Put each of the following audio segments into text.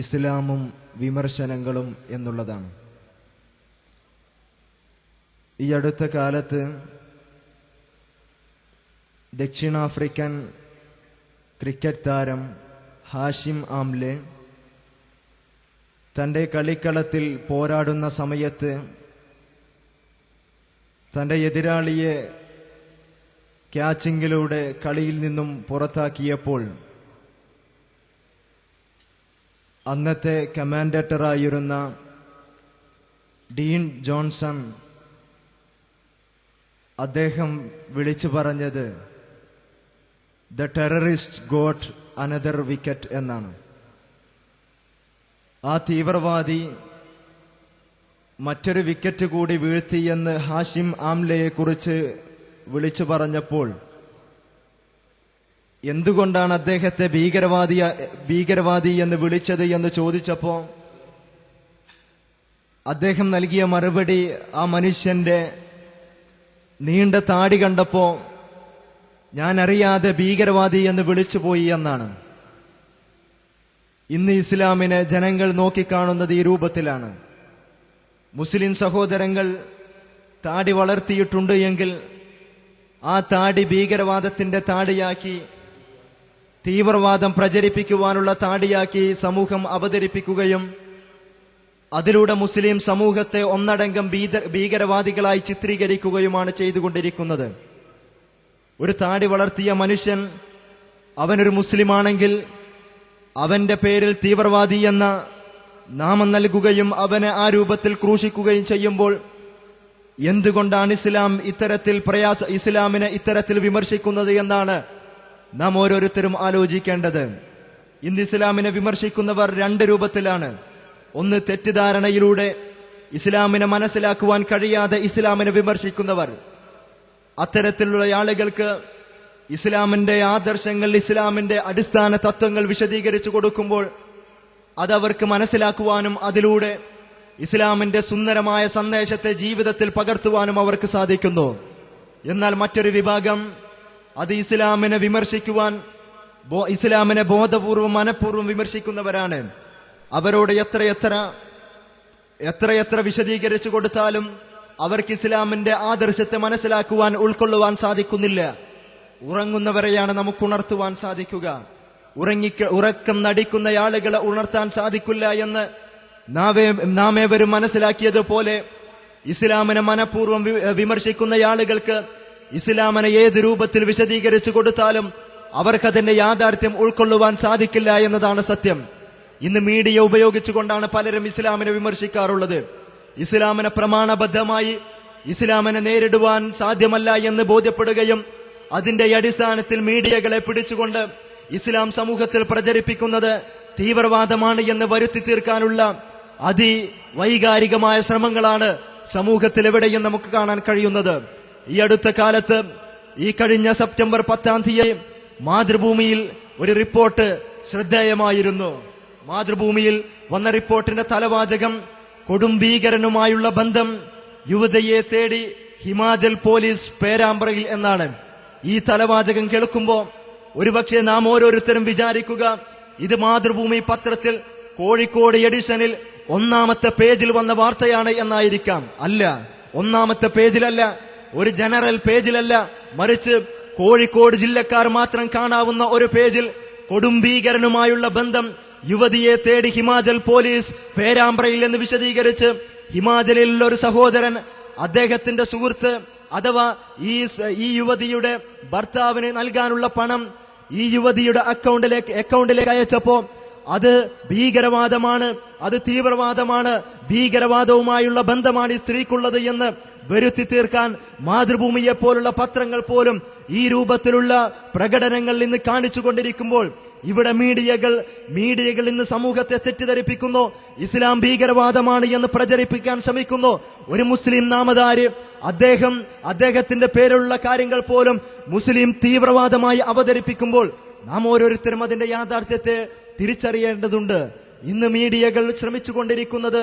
ഇസ്ലാമും വിമർശനങ്ങളും എന്നുള്ളതാണ്. ഈ അടുത്ത കാലത്ത് ദക്ഷിണാഫ്രിക്കൻ ക്രിക്കറ്റ് താരം ഹാഷിം ആംലെ തൻ്റെ കളിക്കളത്തിൽ പോരാടുന്ന സമയത്ത് തൻ്റെ എതിരാളിയെ ക്യാച്ചിങ്ങിലൂടെ കളിയിൽ നിന്നും പുറത്താക്കിയപ്പോൾ അന്നത്തെ കമാൻഡേറ്ററായിരുന്ന ഡീൻ ജോൺസൺ അദ്ദേഹം വിളിച്ചു പറഞ്ഞത് the terrorist got another wicket എന്നാണ്. ആ തീവ്രവാദി മറ്റൊരു വിക്കറ്റ് കൂടി വീഴ്ത്തിയെന്ന് ഹാഷിം ആംലെയെക്കുറിച്ച് വിളിച്ചു പറഞ്ഞപ്പോൾ എന്തുകൊണ്ടാണ് അദ്ദേഹത്തെ ഭീകരവാദി എന്ന് വിളിച്ചത് എന്ന് ചോദിച്ചപ്പോൾ അദ്ദേഹം നൽകിയ മറുപടി ആ മനുഷ്യന്റെ നീണ്ട താടി കണ്ടപ്പോ ഞാൻ അറിയാതെ ഭീകരവാദി എന്ന് വിളിച്ചുപോയി എന്നാണ്. ഇന്ന് ഇസ്ലാമിനെ ജനങ്ങൾ നോക്കിക്കാണുന്നത് ഈ രൂപത്തിലാണ്. മുസ്ലിം സഹോദരങ്ങൾ താടി വളർത്തിയിട്ടുണ്ട് എങ്കിൽ ആ താടി ഭീകരവാദത്തിന്റെ താടിയാക്കി, തീവ്രവാദം പ്രചരിപ്പിക്കുവാനുള്ള താടിയാക്കി സമൂഹം അവതരിപ്പിക്കുകയും അതിലൂടെ മുസ്ലിം സമൂഹത്തെ ഒന്നടങ്കം ഭീകരവാദികളായി ചിത്രീകരിക്കുകയുമാണ് ചെയ്തുകൊണ്ടിരിക്കുന്നത്. ഒരു താടി വളർത്തിയ മനുഷ്യൻ അവനൊരു മുസ്ലിമാണെങ്കിൽ അവന്റെ പേരിൽ തീവ്രവാദി എന്ന നാമം നൽകുകയും അവനെ ആ രൂപത്തിൽ ക്രൂശിക്കുകയും ചെയ്യുമ്പോൾ എന്തുകൊണ്ടാണ് ഇസ്ലാമിനെ ഇത്തരത്തിൽ വിമർശിക്കുന്നത് എന്നാണ് നാം ഓരോരുത്തരും ആലോചിക്കേണ്ടത്. ഇന്ന് ഇസ്ലാമിനെ വിമർശിക്കുന്നവർ രണ്ട് രൂപത്തിലാണ്. ഒന്ന്, തെറ്റിദ്ധാരണയിലൂടെ ഇസ്ലാമിനെ മനസ്സിലാക്കുവാൻ കഴിയാതെ ഇസ്ലാമിനെ വിമർശിക്കുന്നവർ. അത്തരത്തിലുള്ള ആളുകൾക്ക് ഇസ്ലാമിന്റെ ആദർശങ്ങൾ, ഇസ്ലാമിന്റെ അടിസ്ഥാന തത്വങ്ങൾ വിശദീകരിച്ചു കൊടുക്കുമ്പോൾ അതവർക്ക് മനസ്സിലാക്കുവാനും അതിലൂടെ ഇസ്ലാമിന്റെ സുന്ദരമായ സന്ദേശത്തെ ജീവിതത്തിൽ പകർത്തുവാനും അവർക്ക് സാധിക്കുന്നു. എന്നാൽ മറ്റൊരു വിഭാഗം അത് ഇസ്ലാമിനെ വിമർശിക്കുവാൻ, ഇസ്ലാമിനെ ബോധപൂർവം മനഃപൂർവ്വം വിമർശിക്കുന്നവരാണ്. അവരോട് എത്രയെത്ര വിശദീകരിച്ചു കൊടുത്താലും അവർക്ക് ഇസ്ലാമിന്റെ ആദർശത്തെ മനസ്സിലാക്കുവാൻ, ഉൾക്കൊള്ളുവാൻ സാധിക്കുന്നില്ല. ഉറങ്ങുന്നവരെയാണ് നമുക്ക് ഉണർത്തുവാൻ സാധിക്കുക. ഉറക്കം നടിക്കുന്ന ആളുകളെ ഉണർത്താൻ സാധിക്കില്ല എന്ന് നാം ഏവരും മനസ്സിലാക്കിയതുപോലെ ഇസ്ലാമിനെ മനഃപൂർവ്വം വിമർശിക്കുന്ന ആളുകൾക്ക് ഇസ്ലാമിനെ ഏത് രൂപത്തിൽ വിശദീകരിച്ചു കൊടുത്താലും അവർക്കതിന്റെ യാഥാർത്ഥ്യം ഉൾക്കൊള്ളുവാൻ സാധിക്കില്ല എന്നതാണ് സത്യം. ഇന്ന് മീഡിയ ഉപയോഗിച്ചുകൊണ്ടാണ് പലരും ഇസ്ലാമിനെ വിമർശിക്കാറുള്ളത്. ഇസ്ലാമിനെ പ്രമാണബദ്ധമായി ഇസ്ലാമിനെ നേരിടുവാൻ സാധ്യമല്ല എന്ന് ബോധ്യപ്പെടുകയും അതിന്റെ അടിസ്ഥാനത്തിൽ മീഡിയകളെ പിടിച്ചുകൊണ്ട് ഇസ്ലാം സമൂഹത്തിൽ പ്രചരിപ്പിക്കുന്നത് തീവ്രവാദമാണ് എന്ന് വരുത്തി തീർക്കാനുള്ള അതിവൈകാരികമായ ശ്രമങ്ങളാണ് സമൂഹത്തിൽ എവിടെയും നമുക്ക് കാണാൻ കഴിയുന്നത്. ഈ അടുത്ത കാലത്ത്, ഈ കഴിഞ്ഞ സെപ്റ്റംബർ 10-ാം തീയതി മാതൃഭൂമിയിൽ ഒരു റിപ്പോർട്ട് ശ്രദ്ധേയമായിരുന്നു. മാതൃഭൂമിയിൽ വന്ന റിപ്പോർട്ടിന്റെ തലവാചകം കൊടും ഭീകരനുമായുള്ള ബന്ധം, യുവതിയെ തേടി ഹിമാചൽ പോലീസ് പേരാമ്പ്രയിൽ എന്നാണ്. ഈ തലവാചകം കേൾക്കുമ്പോൾ ഒരുപക്ഷെ നാം ഓരോരുത്തരും വിചാരിക്കുക ഇത് മാതൃഭൂമി പത്രത്തിൽ കോഴിക്കോട് എഡിഷനിൽ 1-ാമത്തെ പേജിൽ വന്ന വാർത്തയാണ് എന്നായിരിക്കാം. അല്ല, 1-ാമത്തെ പേജിലല്ല, ഒരു ജനറൽ പേജിലല്ല, മറിച്ച് കോഴിക്കോട് ജില്ലക്കാർ മാത്രം കാണാവുന്ന ഒരു പേജിൽ കൊടും ഭീകരനുമായുള്ള ബന്ധം, യുവതിയെ തേടി ഹിമാചൽ പോലീസ് പേരാമ്പ്രയിൽ എന്ന് വിശദീകരിച്ച് ഹിമാചലിലുള്ള ഒരു സഹോദരൻ അദ്ദേഹത്തിന്റെ സുഹൃത്ത് അഥവാ ഈ യുവതിയുടെ ഭർത്താവിന് നൽകാനുള്ള പണം ഈ യുവതിയുടെ അക്കൗണ്ടിലേക്ക് അയച്ചപ്പോ അത് ഭീകരവാദമാണ്, അത് തീവ്രവാദമാണ്, ഭീകരവാദവുമായുള്ള ബന്ധമാണ് ഈ സ്ത്രീക്കുള്ളത് എന്ന് വരുത്തി തീർക്കാൻ മാതൃഭൂമിയെ പോലുള്ള പത്രങ്ങൾ പോലും ഈ രൂപത്തിലുള്ള പ്രകടനങ്ങൾ ഇന്ന് കാണിച്ചുകൊണ്ടിരിക്കുമ്പോൾ ഇവിടെ മീഡിയകൾ ഇന്ന് സമൂഹത്തെ തെറ്റിദ്ധരിപ്പിക്കുന്നു. ഇസ്ലാം ഭീകരവാദമാണ് എന്ന് പ്രചരിപ്പിക്കാൻ ശ്രമിക്കുന്നു. ഒരു മുസ്ലിം നാമധാരി അദ്ദേഹത്തിന്റെ പേരിലുള്ള കാര്യങ്ങൾ പോലും മുസ്ലിം തീവ്രവാദമായി അവതരിപ്പിക്കുമ്പോൾ നാം ഓരോരുത്തരും അതിന്റെ യാഥാർത്ഥ്യത്തെ തിരിച്ചറിയേണ്ടതുണ്ട്. ഇന്ന് മീഡിയകൾ ശ്രമിച്ചുകൊണ്ടിരിക്കുന്നത്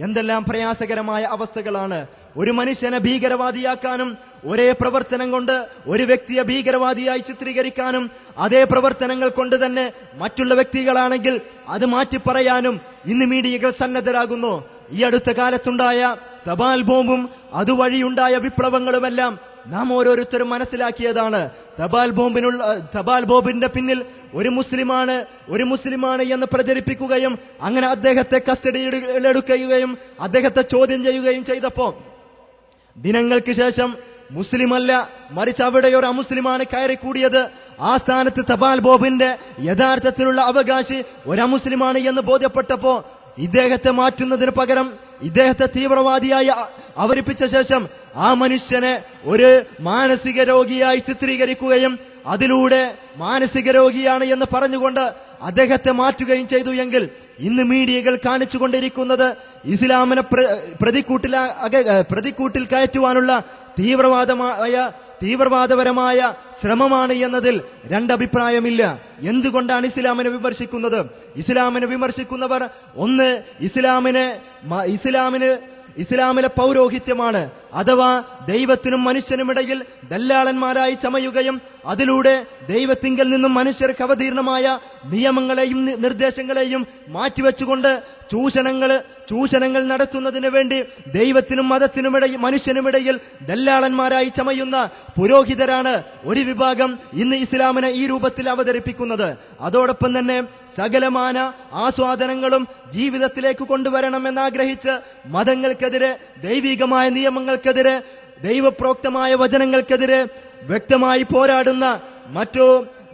എന്തെല്ലാം പ്രയാസകരമായ അവസ്ഥകളാണ്. ഒരു മനുഷ്യനെ ഭീകരവാദിയാക്കാനും ഒരേ പ്രവർത്തനം കൊണ്ട് ഒരു വ്യക്തിയെ ഭീകരവാദിയായി ചിത്രീകരിക്കാനും അതേ പ്രവർത്തനങ്ങൾ കൊണ്ട് തന്നെ മറ്റുള്ള വ്യക്തികളാണെങ്കിൽ അത് മാറ്റി പറയാനും ഇന്ന് മീഡിയകൾ സന്നദ്ധരാകുന്നു. ഈ അടുത്ത കാലത്തുണ്ടായ തപാൽ ബോംബും അതുവഴിയുണ്ടായ വിപ്ലവങ്ങളുമെല്ലാം നാം ഓരോരുത്തരും മനസ്സിലാക്കിയതാണ്. തപാൽ ബോംബിന്റെ പിന്നിൽ ഒരു മുസ്ലിമാണ് എന്ന് പ്രചരിപ്പിക്കുകയും അങ്ങനെ അദ്ദേഹത്തെ കസ്റ്റഡിയിലെടുക്കുകയും അദ്ദേഹത്തെ ചോദ്യം ചെയ്യുകയും ചെയ്തപ്പോ ദിനങ്ങൾക്ക് ശേഷം മുസ്ലിമല്ല മറിച്ച് അവിടെ ഒരു അമുസ്ലിമാണ് കയറിക്കൂടിയത്. ആ സ്ഥാനത്ത് തപാൽ ബോംബിന്റെ യഥാർത്ഥത്തിലുള്ള അവകാശി ഒരു അമുസ്ലിമാണ് എന്ന് ബോധ്യപ്പെട്ടപ്പോ ഇദ്ദേഹത്തെ മാറ്റുന്നതിന് പകരം ഇദ്ദേഹത്തെ തീവ്രവാദിയായി അവതരിപ്പിച്ച ശേഷം ആ മനുഷ്യനെ ഒരു മാനസിക രോഗിയായി ചിത്രീകരിക്കുകയും അതിലൂടെ മാനസിക രോഗിയാണ് എന്ന് പറഞ്ഞുകൊണ്ട് അദ്ദേഹത്തെ മാറ്റുകയും ചെയ്തു എങ്കിൽ ഇന്ന് മീഡിയകൾ കാണിച്ചുകൊണ്ടിരിക്കുന്നത് ഇസ്ലാമിനെ പ്രതിക്കൂട്ടിൽ കയറ്റുവാനുള്ള തീവ്രവാദപരമായ ശ്രമമാണ് എന്നതിൽ രണ്ടഭിപ്രായമില്ല. എന്തുകൊണ്ടാണ് ഇസ്ലാമിനെ വിമർശിക്കുന്നത്? ഇസ്ലാമിനെ വിമർശിക്കുന്നവർ ഒന്ന് ഇസ്ലാമിലെ പൗരോഹിത്യമാണ്, അഥവാ ദൈവത്തിനും മനുഷ്യനുമിടയിൽ ദല്ലാളന്മാരായി ചമയുകയും അതിലൂടെ ദൈവത്തിങ്കൽ നിന്നും മനുഷ്യർക്ക് അവതീർണമായ നിയമങ്ങളെയും നിർദ്ദേശങ്ങളെയും മാറ്റിവെച്ചുകൊണ്ട് ചൂഷണങ്ങൾ നടത്തുന്നതിന് വേണ്ടി ദൈവത്തിനും മതത്തിനുമിടയിൽ മനുഷ്യനുമിടയിൽ ദല്ലാളന്മാരായി ചമയുന്ന പുരോഹിതരാണ് ഒരു വിഭാഗം ഇന്ന് ഇസ്ലാമിനെ ഈ രൂപത്തിൽ അവതരിപ്പിക്കുന്നത്. അതോടൊപ്പം തന്നെ സകലമാന ആസ്വാദനങ്ങളും ജീവിതത്തിലേക്ക് കൊണ്ടുവരണമെന്നാഗ്രഹിച്ച് മതങ്ങൾക്കെതിരെ, ദൈവികമായ നിയമങ്ങൾക്കെതിരെ, ദൈവപ്രോക്തമായ വചനങ്ങൾക്കെതിരെ വ്യക്തമായി പോരാടുന്ന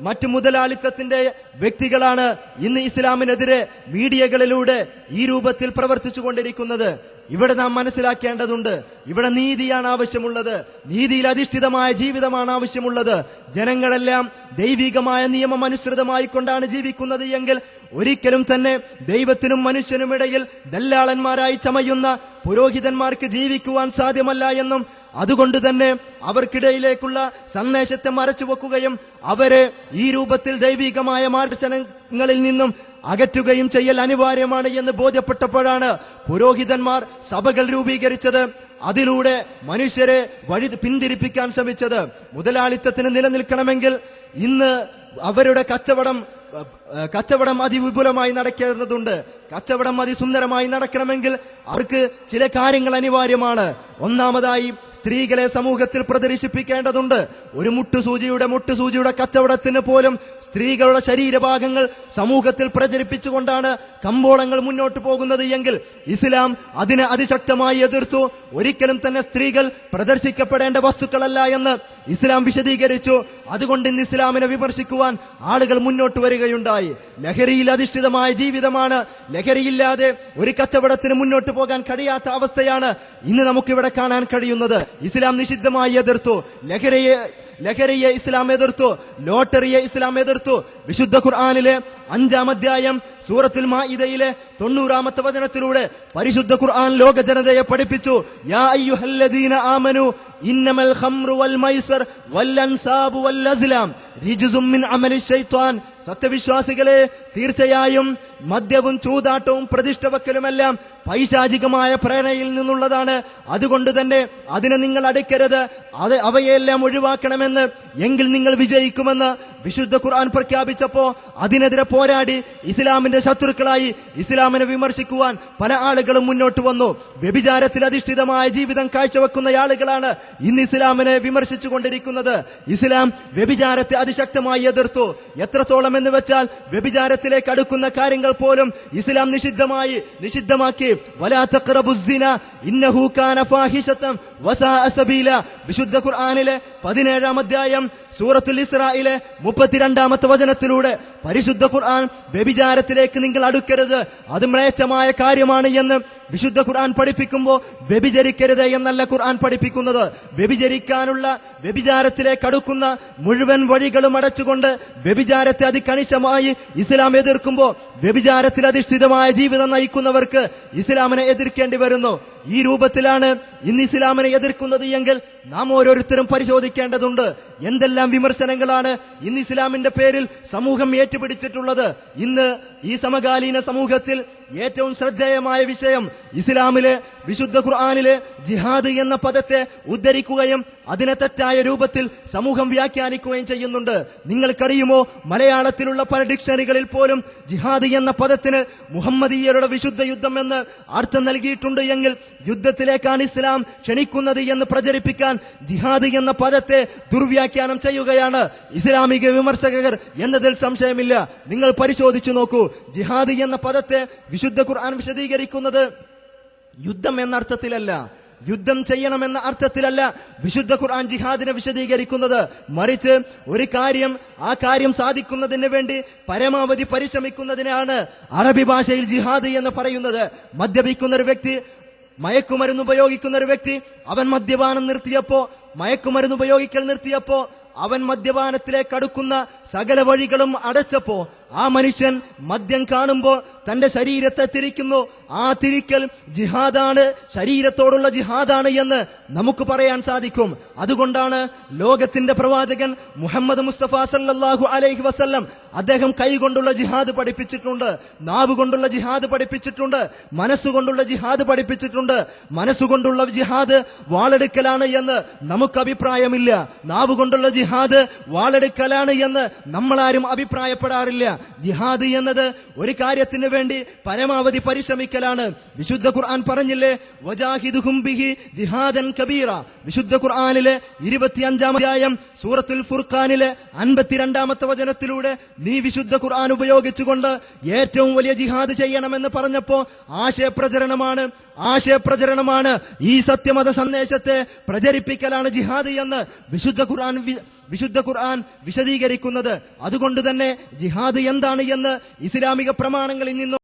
മറ്റു മുതലാളിത്തത്തിന്റെ വ്യക്തികളാണ് ഇന്ന് ഇസ്ലാമിനെതിരെ മീഡിയകളിലൂടെ ഈ രൂപത്തിൽ പ്രവർത്തിച്ചു കൊണ്ടിരിക്കുന്നത്. ഇവിടെ നാം മനസ്സിലാക്കേണ്ടതുണ്ട്, ഇവിടെ നീതിയാണ് ആവശ്യമുള്ളത്, നീതിയിൽ അധിഷ്ഠിതമായ ജീവിതമാണ് ആവശ്യമുള്ളത്. ജനങ്ങളെല്ലാം ദൈവികമായ നിയമം അനുസൃതമായി കൊണ്ടാണ് ജീവിക്കുന്നത് എങ്കിൽ ഒരിക്കലും തന്നെ ദൈവത്തിനും മനുഷ്യനുമിടയിൽ ദല്ലാളന്മാരായി ചമയുന്ന പുരോഹിതന്മാർക്ക് ജീവിക്കുവാൻ സാധ്യമല്ല എന്നും അതുകൊണ്ട് തന്നെ അവർക്കിടയിലേക്കുള്ള സന്ദേശത്തെ മറച്ചുവെക്കുകയും അവരെ ഈ രൂപത്തിൽ ദൈവികമായ മാർഗദർശനങ്ങളിൽ നിന്നും അകറ്റുകയും ചെയ്യൽ അനിവാര്യമാണ് എന്ന് ബോധ്യപ്പെട്ടപ്പോഴാണ് പുരോഹിതന്മാർ സഭകൾ രൂപീകരിച്ചത്. അതിലൂടെ മനുഷ്യരെ പിന്തിരിപ്പിക്കാൻ ശ്രമിച്ചത്. മുതലാളിത്തത്തിന് നിലനിൽക്കണമെങ്കിൽ ഇന്ന് അവരുടെ കച്ചവടം അതിവിപുലമായി നടക്കേണ്ടതുണ്ട്. കച്ചവടം അതിസുന്ദരമായി നടക്കണമെങ്കിൽ അവർക്ക് ചില കാര്യങ്ങൾ അനിവാര്യമാണ്. ഒന്നാമതായി സ്ത്രീകളെ സമൂഹത്തിൽ പ്രദർശിപ്പിക്കേണ്ടതുണ്ട്. ഒരു മുട്ടുസൂചിയുടെ കച്ചവടത്തിന് പോലും സ്ത്രീകളുടെ ശരീരഭാഗങ്ങൾ സമൂഹത്തിൽ പ്രചരിപ്പിച്ചുകൊണ്ടാണ് കമ്പോളങ്ങൾ മുന്നോട്ട് പോകുന്നത് എങ്കിൽ ഇസ്ലാം അതിനെ അതിശക്തമായി എതിർത്തു. ഒരിക്കലും തന്നെ സ്ത്രീകൾ പ്രദർശിക്കപ്പെടേണ്ട വസ്തുക്കളല്ല എന്ന് ഇസ്ലാം വിശദീകരിച്ചു. അതുകൊണ്ട് ഇന്ന് ഇസ്ലാമിനെ വിമർശിക്കുവാൻ ആളുകൾ മുന്നോട്ട് വരികയുണ്ടായി. ലഹരിയിൽ അധിഷ്ഠിതമായ ജീവിതമാണ്. ലഹരിയില്ലാതെ ഒരു കച്ചവടത്തിന് മുന്നോട്ട് പോകാൻ കഴിയാത്ത അവസ്ഥയാണ് ഇന്ന് നമുക്കിവിടെ കാണാൻ കഴിയുന്നത്. ഇസ്ലാം നിഷിദ്ധമായി എതിർത്തു. ലഹരിയെ ഇസ്ലാം എതിർത്തു. ലോട്ടറിയെ ഇസ്ലാം എതിർത്തു. വിശുദ്ധ ഖുർആനിലെ 5-ാം അധ്യായം സൂറത്തുൽ മാഇദയിലെ 90-ാമത്തെ വചനത്തിലൂടെ പരിശുദ്ധ ഖുർആൻ ലോക ജനതയെ പഠിപ്പിച്ചു. യാ അയ്യുഹല്ലദീന ആമനു ഇന്നമൽ ഖംറു വൽ മൈസർ വൽ അൻസാബു വൽ അസ്ലാം റിജ്സും മിൻ അമലി ശൈത്വാൻ. സത്യവിശ്വാസികളെ, തീർച്ചയായും മദ്യവും ചൂതാട്ടവും പ്രതിഷ്ഠ വെക്കലുമെല്ലാം പൈശാചികമായ പ്രേരണയിൽ നിന്നുള്ളതാണ്. അതുകൊണ്ട് തന്നെ അതിനെ നിങ്ങൾ അടുക്കരുത്, അവയെല്ലാം ഒഴിവാക്കണമെന്ന്, എങ്കിൽ നിങ്ങൾ വിജയിക്കുമെന്ന് വിശുദ്ധ ഖുർആൻ പ്രഖ്യാപിച്ചപ്പോ അതിനെതിരെ പോരാടി ഇസ്ലാമിന്റെ ശത്രുക്കളായി ഇസ്ലാമിനെ വിമർശിക്കുവാൻ പല ആളുകളും മുന്നോട്ട് വന്നു. വ്യഭിചാരത്തിൽ അധിഷ്ഠിതമായ ജീവിതം കാഴ്ചവെക്കുന്ന ആളുകളാണ് ഇന്ന് ഇസ്ലാമിനെ വിമർശിച്ചു കൊണ്ടിരിക്കുന്നത്. ഇസ്ലാം വ്യഭിചാരത്തെ അതിശക്തമായി എതിർത്തു. എത്രത്തോളം എന്ന് വെച്ചാൽ വ്യഭിചാരത്തിലേക്ക് അടുക്കുന്ന കാര്യങ്ങൾ പോലും ഇസ്ലാം നിഷിദ്ധമാക്കി. വലാ തഖ്റബുസ്സിന ഇന്നഹു കാന ഫാഹിശതൻ വസാഅ സബീല. വിശുദ്ധ ഖുർആനിലെ 17-ാം അധ്യായം സൂറത്തുൽ ഇസ്രായിലെ 32-ാമത്തെ വചനത്തിലൂടെ പരിശുദ്ധ ഖുർആൻ വ്യഭിചാരത്തിലേക്ക് നിങ്ങൾ അടുക്കരുത്, അത് മ്ലേച്ഛമായ കാര്യമാണ് എന്ന് വിശുദ്ധ ഖുർആൻ പഠിപ്പിക്കുമ്പോൾ വ്യഭിചരിക്കരുത് എന്നല്ല ഖുർആൻ പഠിപ്പിക്കുന്നത്. വ്യഭിചാരത്തിലേക്ക് അടുക്കുന്ന മുഴുവൻ വഴികളും അടച്ചുകൊണ്ട് വ്യഭിചാരത്തെ അതികണിശമായി ഇസ്ലാം എതിർക്കുമ്പോൾ വ്യഭിചാരത്തിൽ അധിഷ്ഠിതമായ ജീവിതം നയിക്കുന്നവർക്ക് ഇസ്ലാമിനെ എതിർക്കേണ്ടി വരുന്നു. ഈ രൂപത്തിലാണ് ഇന്ന് ഇസ്ലാമിനെ എതിർക്കുന്നത് എങ്കിൽ നാം ഓരോരുത്തരും പരിശോധിക്കേണ്ടതുണ്ട്. എന്തെല്ലാം വിമർശനങ്ങളാണ് ഇന്ന് ഇസ്ലാമിന്റെ പേരിൽ സമൂഹം ഏറ്റുപിടിച്ചിട്ടുള്ളത്. ഇന്ന് ഈ സമകാലീന സമൂഹത്തിൽ ഏറ്റവും ശ്രദ്ധേയമായ വിഷയം ഇസ്ലാമിലെ വിശുദ്ധ ഖുർആനിലെ ജിഹാദ് എന്ന പദത്തെ ഉദ്ധരിക്കുകയും അതിനെ തെറ്റായ രൂപത്തിൽ സമൂഹം വ്യാഖ്യാനിക്കുകയും ചെയ്യുന്നുണ്ട്. നിങ്ങൾക്കറിയുമോ, മലയാളത്തിലുള്ള പല ഡിക്ഷണറികളിൽ പോലും ജിഹാദ് എന്ന പദത്തിന് മുഹമ്മദീയരുടെ വിശുദ്ധ യുദ്ധം എന്ന് അർത്ഥം നൽകിയിട്ടുണ്ട് എങ്കിൽ യുദ്ധത്തിലേക്കാണ് ഇസ്ലാം ക്ഷണിക്കുന്നത് എന്ന് പ്രചരിപ്പിക്കാൻ ജിഹാദ് എന്ന പദത്തെ ദുർവ്യാഖ്യാനം ചെയ്യുകയാണ് ഇസ്ലാമിക വിമർശകർ എന്നതിൽ സംശയമില്ല. നിങ്ങൾ പരിശോധിച്ചു നോക്കൂ. ജിഹാദ് എന്ന പദത്തെ വിശുദ്ധ ഖുർആൻ വിശദീകരിക്കുന്നത് യുദ്ധം എന്ന അർത്ഥത്തിലല്ല, യുദ്ധം ചെയ്യണമെന്ന അർത്ഥത്തിലല്ല വിശുദ്ധ ഖുർആൻ ജിഹാദിനെ വിശദീകരിക്കുന്നത്. മറിച്ച് ഒരു കാര്യം ആ കാര്യം സാധിക്കുന്നതിന് വേണ്ടി പരമാവധി പരിശ്രമിക്കുന്നതിനാണ് അറബി ഭാഷയിൽ ജിഹാദ് എന്ന് പറയുന്നത്. മദ്യപിക്കുന്ന ഒരു വ്യക്തി, മയക്കുമരുന്ന് ഉപയോഗിക്കുന്ന ഒരു വ്യക്തി, അവൻ മദ്യപാനം നിർത്തിയപ്പോ, മയക്കുമരുന്ന് ഉപയോഗിക്കൽ നിർത്തിയപ്പോ, അവൻ മദ്യപാനത്തിലേക്ക് അടുക്കുന്ന സകല വഴികളും അടച്ചപ്പോ ആ മനുഷ്യൻ മദ്യം കാണുമ്പോൾ തന്റെ ശരീരത്തെ തിരിക്കുന്നു. ആ തിരിക്കൽ ജിഹാദാണ്, ശരീരത്തോടുള്ള ജിഹാദാണ് എന്ന് നമുക്ക് പറയാൻ സാധിക്കും. അതുകൊണ്ടാണ് ലോകത്തിന്റെ പ്രവാചകൻ മുഹമ്മദ് മുസ്തഫ സല്ലല്ലാഹു അലൈഹി വസല്ലം അദ്ദേഹം കൈകൊണ്ടുള്ള ജിഹാദ് പഠിപ്പിച്ചിട്ടുണ്ട്, നാവ് കൊണ്ടുള്ള ജിഹാദ് പഠിപ്പിച്ചിട്ടുണ്ട്, മനസ്സുകൊണ്ടുള്ള ജിഹാദ് പഠിപ്പിച്ചിട്ടുണ്ട്. മനസ്സുകൊണ്ടുള്ള ജിഹാദ് വാളെടുക്കലാണ് എന്ന് നമുക്ക് അഭിപ്രായമില്ല. നാവ് കൊണ്ടുള്ള ജിഹാദ് വാളെടുക്കലാണ് എന്ന് നമ്മളാരും അഭിപ്രായപ്പെടാറില്ല. ജിഹാദ് എന്നത് ഒരു കാര്യത്തിന് വേണ്ടി പരമാവധി പരിശ്രമിക്കലാണ്. വിശുദ്ധ ഖുർആൻ പറഞ്ഞില്ലേ, വജാഹിദുഹും ബിഹി ജിഹാദൻ കബീറ. വിശുദ്ധ ഖുർആനിലെ 25-ാം അധ്യായം സൂറത്തുൽ ഫുർഖാനിലെ 52-ാമത്തെ വചനത്തിലൂടെ നീ വിശുദ്ധ ഖുർആൻ ഉപയോഗിച്ചുകൊണ്ട് ഏറ്റവും വലിയ ജിഹാദ് ചെയ്യണമെന്ന് പറഞ്ഞപ്പോ ആശയപ്രചരണമാണ് ഈ സത്യമത സന്ദേശത്തെ പ്രചരിപ്പിക്കലാണ് ജിഹാദ് എന്ന് വിശുദ്ധ ഖുർആൻ വിശദീകരിക്കുന്നത്. അതുകൊണ്ട് തന്നെ ജിഹാദ് എന്താണ് എന്ന് ഇസ്ലാമിക പ്രമാണങ്ങളിൽ നിന്നും